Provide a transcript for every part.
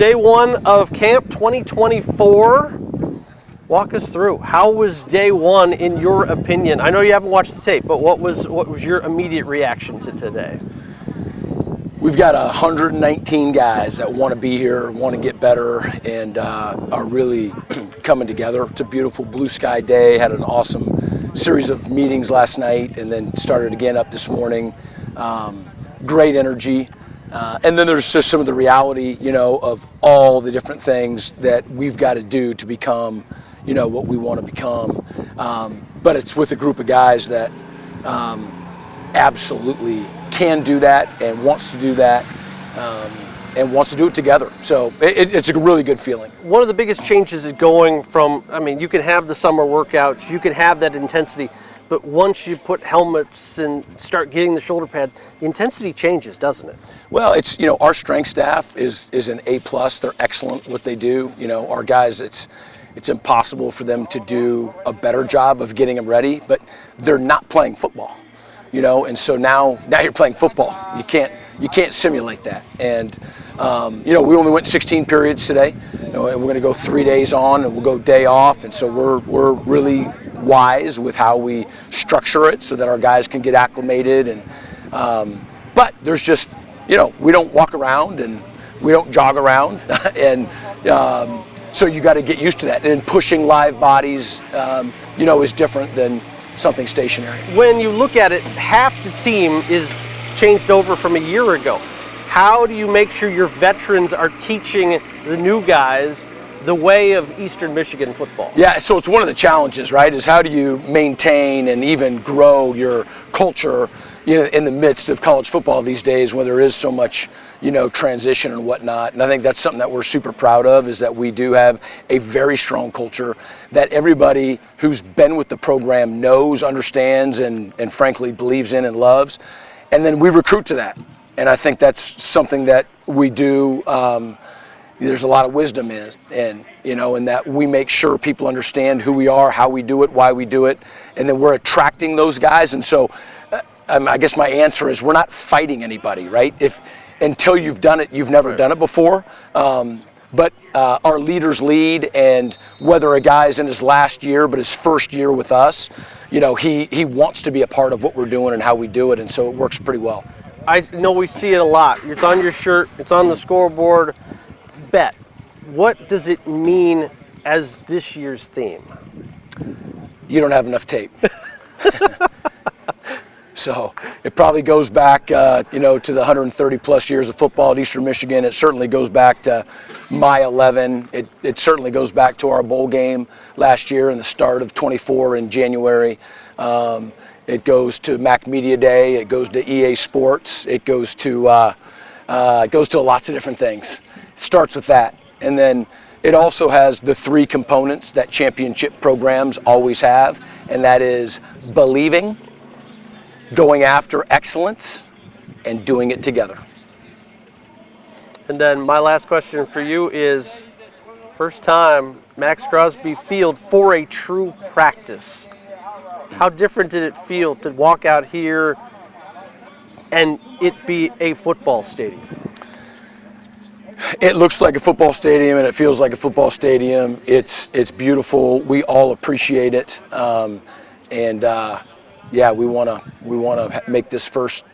day one of camp 2024. Walk us through. How was day one in your opinion? I know you haven't watched the tape, but what was your immediate reaction to today? We've got 119 guys that want to be here, want to get better, and are really coming together. It's a beautiful blue sky day. Had an awesome series of meetings last night, and then started again up this morning. Great energy. And then there's just some of the reality, of all the different things that we've got to do to become, what we want to become. But it's with a group of guys that absolutely can do that and wants to do that and wants to do it together. So it's a really good feeling. One of the biggest changes is going from, you can have the summer workouts, you can have that intensity, but once you put helmets and start getting the shoulder pads, the intensity changes, doesn't it? Well, it's, our strength staff is an A+. They're excellent what they do. Our guys, it's impossible for them to do a better job of getting them ready, but they're not playing football, and so now you're playing football. You can't simulate that. And, we only went 16 periods today, and we're going to go 3 days on and we'll go day off. And so we're really wise with how we structure it so that our guys can get acclimated. And, but there's just, we don't walk around and we don't jog around. And so you got to get used to that. And pushing live bodies, is different than something stationary. When you look at it, half the team is changed over from a year ago. How do you make sure your veterans are teaching the new guys the way of Eastern Michigan football? Yeah, so it's one of the challenges, right, is how do you maintain and even grow your culture in the midst of college football these days when there is so much, transition and whatnot. And I think that's something that we're super proud of, is that we do have a very strong culture that everybody who's been with the program knows, understands, and frankly believes in and loves. And then we recruit to that. And I think that's something that we do. There's a lot of wisdom in that we make sure people understand who we are, how we do it, why we do it, and then we're attracting those guys. And so I guess my answer is we're not fighting anybody, right? Until you've done it, you've never done it before. But our leaders lead, and whether a guy's in his last year, but his first year with us, he wants to be a part of what we're doing and how we do it, and so it works pretty well. I know we see it a lot. It's on your shirt, it's on the scoreboard. Bet. What does it mean as this year's theme? You don't have enough tape. So it probably goes back, to the 130 plus years of football at Eastern Michigan. It certainly goes back to my 11. It certainly goes back to our bowl game last year and the start of 24 in January. It goes to Mac Media Day. It goes to EA Sports. It goes to lots of different things. It starts with that, and then it also has the three components that championship programs always have, and that is believing, going after excellence, and doing it together. And then my last question for you is, first time Max Crosby Field for a true practice. How different did it feel to walk out here and it be a football stadium? It looks like a football stadium and it feels like a football stadium. It's beautiful. We all appreciate it. We want to make this first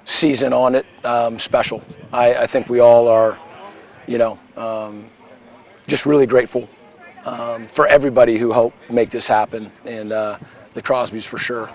season on it special. I think we all are, just really grateful for everybody who helped make this happen, and the Crosbys for sure.